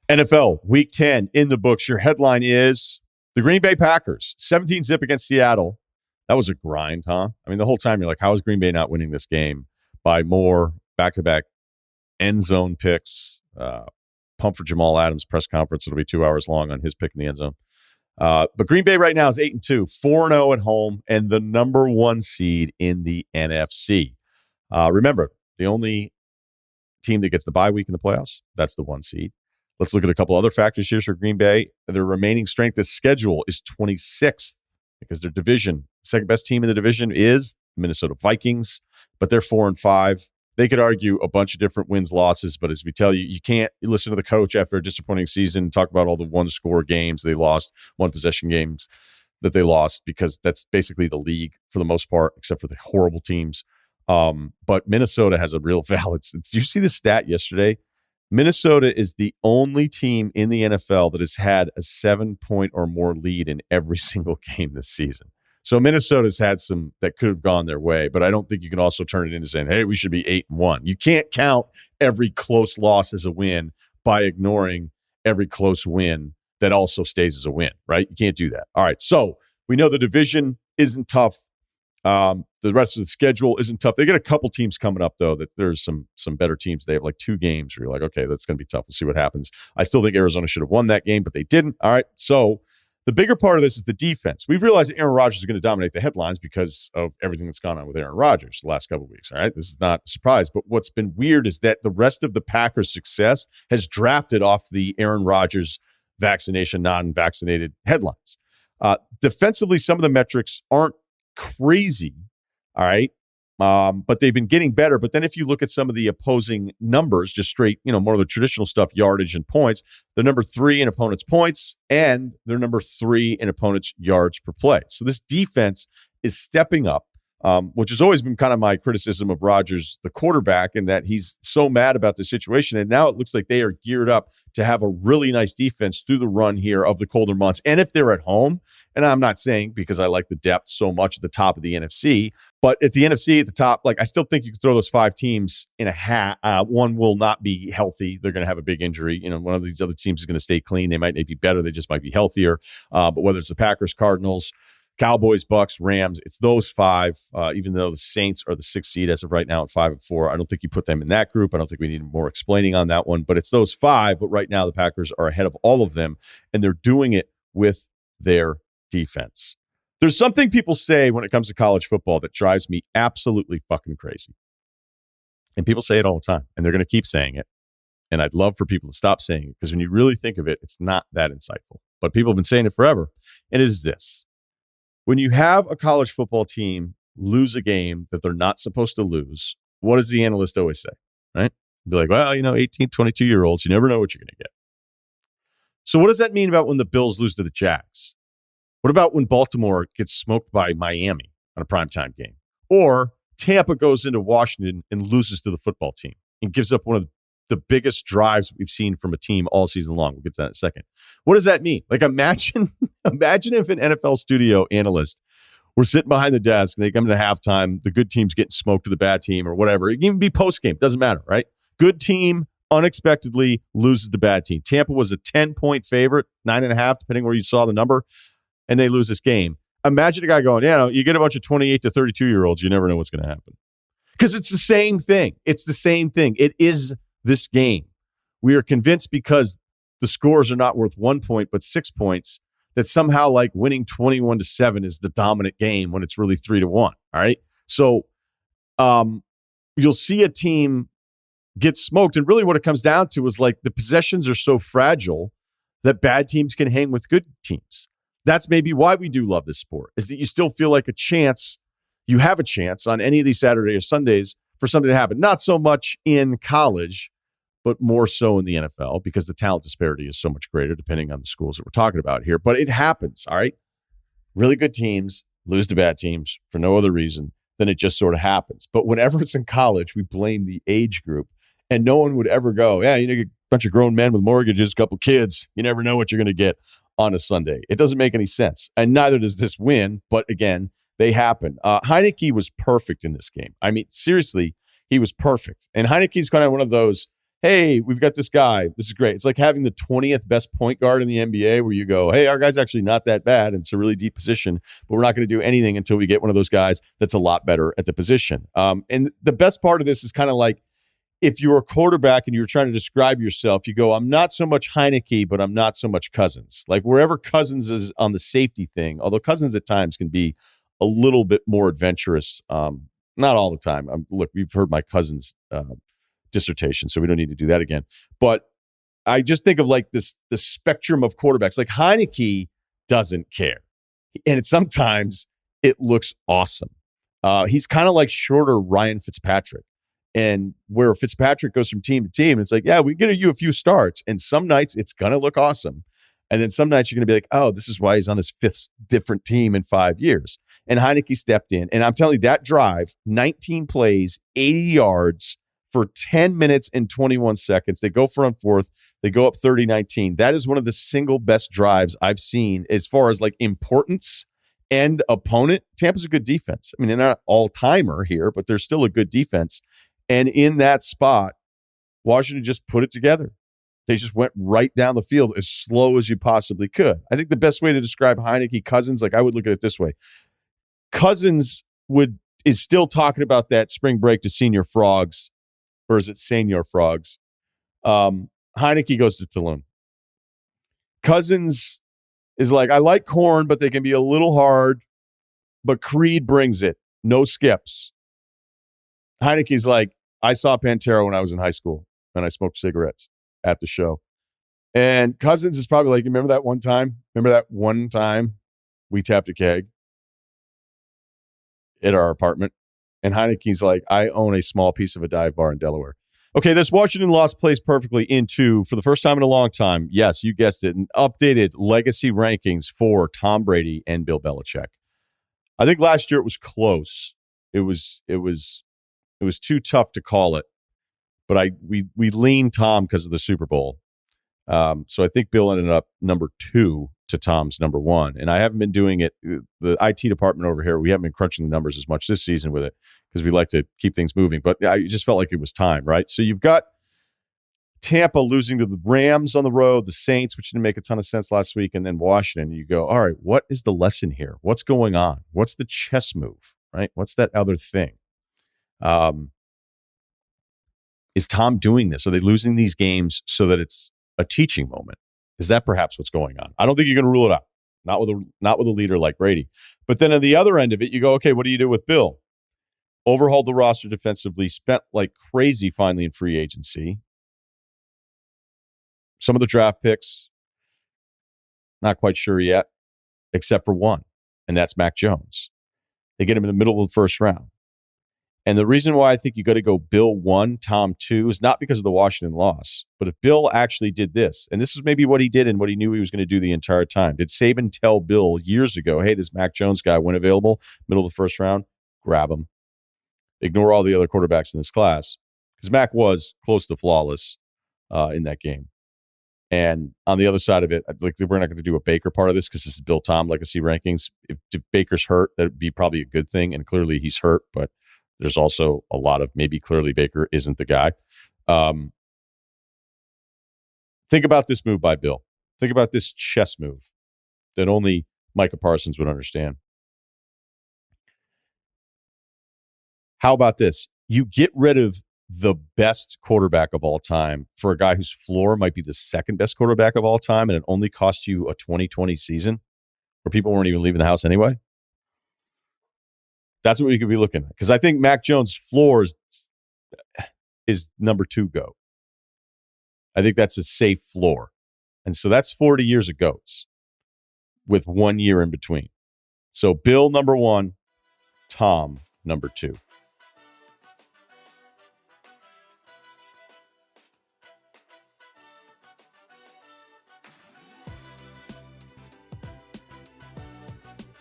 NFL Week 10 in the books. Your headline is the Green Bay Packers, 17-zip against Seattle. That was a grind, huh? I mean, the whole time you're like, how is Green Bay not winning this game? By more back-to-back end zone picks. Pump for Jamal Adams press conference. It'll be 2 hours long on his pick in the end zone. But Green Bay right now is 8-2, 4-0 at home, and the number one seed in the NFC. Remember, the only team that gets the bye week in the playoffs, that's the one seed. Let's look at a couple other factors here for Green Bay. Their remaining strength of schedule is 26th because their division, second best team in the division is the Minnesota Vikings, but they're 4-5. They could argue a bunch of different wins, losses, but as we tell you, you can't listen to the coach after a disappointing season and talk about all the one-score games they lost, one-possession games that they lost, because that's basically the league for the most part, except for the horrible teams. But Minnesota has a real valid. Did you see the stat yesterday? Minnesota is the only team in the NFL that has had a 7-point or more lead in every single game this season. So Minnesota's had some that could have gone their way, but I don't think you can also turn it into saying, hey, we should be 8-1. You can't count every close loss as a win by ignoring every close win that also stays as a win, right? You can't do that. All right, so we know the division isn't tough. The rest of the schedule isn't tough. They get a couple teams coming up, though, that there's some better teams. They have like 2 games where you're like, okay, that's going to be tough. We'll see what happens. I still think Arizona should have won that game, but they didn't. All right, so the bigger part of this is the defense. We realize that Aaron Rodgers is going to dominate the headlines because of everything that's gone on with Aaron Rodgers the last couple of weeks. All right, this is not a surprise, but what's been weird is that the rest of the Packers' success has drafted off the Aaron Rodgers vaccination, non-vaccinated headlines. Defensively, some of the metrics aren't crazy, all right, but they've been getting better. But then if you look at some of the opposing numbers, just straight, more of the traditional stuff, yardage and points, they're number 3 in opponents' points, and they're number 3 in opponents' yards per play. So this defense is stepping up, which has always been kind of my criticism of Rodgers, the quarterback, and that he's so mad about the situation. And now it looks like they are geared up to have a really nice defense through the run here of the colder months. And if they're at home, and I'm not saying because I like the depth so much at the top of the NFC, but at the NFC at the top, like I still think you can throw those 5 teams in a hat. One will not be healthy. They're going to have a big injury. One of these other teams is going to stay clean. They might not be better. They just might be healthier. But whether it's the Packers, Cardinals, Cowboys, Bucks, Rams, it's those 5, even though the Saints are the 6th seed as of right now at 5-4. I don't think you put them in that group. I don't think we need more explaining on that one, but it's those 5. But right now the Packers are ahead of all of them, and they're doing it with their defense. There's something people say when it comes to college football that drives me absolutely fucking crazy. And people say it all the time, and they're going to keep saying it. And I'd love for people to stop saying it, because when you really think of it, it's not that insightful. But people have been saying it forever. And it is this. When you have a college football team lose a game that they're not supposed to lose, what does the analyst always say, right? Be like, well, 18, 22-year-olds, you never know what you're going to get. So what does that mean about when the Bills lose to the Jags? What about when Baltimore gets smoked by Miami on a primetime game? Or Tampa goes into Washington and loses to the football team and gives up one of the biggest drives we've seen from a team all season long. We'll get to that in a second. What does that mean? Like, imagine if an NFL studio analyst were sitting behind the desk and they come to halftime, the good team's getting smoked to the bad team or whatever. It can even be post-game. Doesn't matter, right? Good team unexpectedly loses the bad team. Tampa was a 10-point favorite, 9.5, depending where you saw the number, and they lose this game. Imagine a guy going, you get a bunch of 28 to 32-year-olds, you never know what's going to happen. Because it's the same thing. It's the same thing. It is this game. We are convinced because the scores are not worth 1 point, but 6 points, that somehow like winning 21-7 is the dominant game when it's really 3-1. All right. So you'll see a team get smoked. And really what it comes down to is like the possessions are so fragile that bad teams can hang with good teams. That's maybe why we do love this sport, is that you still feel like you have a chance on any of these Saturday or Sundays for something to happen. Not so much in college, but more so in the NFL, because the talent disparity is so much greater depending on the schools that we're talking about here. But it happens, all right? Really good teams lose to bad teams for no other reason than it just sort of happens. But whenever it's in college, we blame the age group, and no one would ever go, a bunch of grown men with mortgages, a couple kids, you never know what you're going to get on a Sunday. It doesn't make any sense. And neither does this win, but again, they happen. Heineke was perfect in this game. I mean, seriously, he was perfect. And Heineke's kind of one of those, hey, we've got this guy. This is great. It's like having the 20th best point guard in the NBA where you go, hey, our guy's actually not that bad. And it's a really deep position, but we're not going to do anything until we get one of those guys that's a lot better at the position. And the best part of this is kind of like if you're a quarterback and you're trying to describe yourself, you go, I'm not so much Heineke, but I'm not so much Cousins. Like wherever Cousins is on the safety thing, although Cousins at times can be a little bit more adventurous. Not all the time. Look, we've heard my Cousins dissertation, so we don't need to do that again. But I just think of like the spectrum of quarterbacks. Like Heineke doesn't care. And sometimes it looks awesome. He's kind of like shorter Ryan Fitzpatrick. And where Fitzpatrick goes from team to team, it's like, yeah, we get you a few starts. And some nights it's going to look awesome. And then some nights you're going to be like, oh, this is why he's on his fifth different team in 5 years. And Heineke stepped in. And I'm telling you, that drive, 19 plays, 80 yards for 10 minutes and 21 seconds. They go front fourth. They go up 30-19. That is one of the single best drives I've seen as far as like importance and opponent. Tampa's a good defense. I mean, they're not all-timer here, but they're still a good defense. And in that spot, Washington just put it together. They just went right down the field as slow as you possibly could. I think the best way to describe Heineke, Cousins, like I would look at it this way. Cousins is still talking about that spring break to senior frogs, or is it senior frogs? Heineke goes to Tulum. Cousins is like, I like corn, but they can be a little hard, but Creed brings it. No skips. Heineke's like, I saw Pantera when I was in high school, and I smoked cigarettes at the show. And Cousins is probably like, remember that one time? Remember that one time we tapped a keg at our apartment? And Heineke's like, I own a small piece of a dive bar in Delaware. Okay, this Washington loss plays perfectly into, for the first time in a long time, yes, you guessed it, an updated legacy rankings for Tom Brady and Bill Belichick. I think last year it was close. It was too tough to call it, but we leaned Tom because of the Super Bowl. So I think Bill ended up number 2 to Tom's number 1. And I haven't been doing it. The IT department over here, we haven't been crunching the numbers as much this season with it because we like to keep things moving. But I just felt like it was time, right? So you've got Tampa losing to the Rams on the road, the Saints, which didn't make a ton of sense last week, and then Washington. You go, all right, what is the lesson here? What's going on? What's the chess move, right? What's that other thing? Is Tom doing this? Are they losing these games so that it's a teaching moment? Is that perhaps what's going on? I don't think you're going to rule it out. Not with a leader like Brady. But then at the other end of it, you go, okay, what do you do with Bill? Overhauled the roster defensively, spent like crazy finally in free agency. Some of the draft picks, not quite sure yet, except for one, and that's Mac Jones. They get him in the middle of the first round. And the reason why I think you got to go Bill 1, Tom 2 is not because of the Washington loss, but if Bill actually did this, and this is maybe what he did and what he knew he was going to do the entire time. Did Saban tell Bill years ago, hey, this Mac Jones guy, when available, middle of the first round, grab him. Ignore all the other quarterbacks in this class. Because Mac was close to flawless in that game. And on the other side of it, like we're not going to do a Baker part of this because this is Bill Tom legacy rankings. If Baker's hurt, that would be probably a good thing. And clearly he's hurt, but there's also a lot of maybe clearly Baker isn't the guy. Think about this move by Bill. Think about this chess move that only Micah Parsons would understand. How about this? You get rid of the best quarterback of all time for a guy whose floor might be the second best quarterback of all time, and it only cost you a 2020 season where people weren't even leaving the house anyway. That's what we could be looking at. Because I think Mac Jones' floor is number 2 GOAT. I think that's a safe floor. And so that's 40 years of GOATs with 1 year in between. So Bill, number 1, Tom, number 2.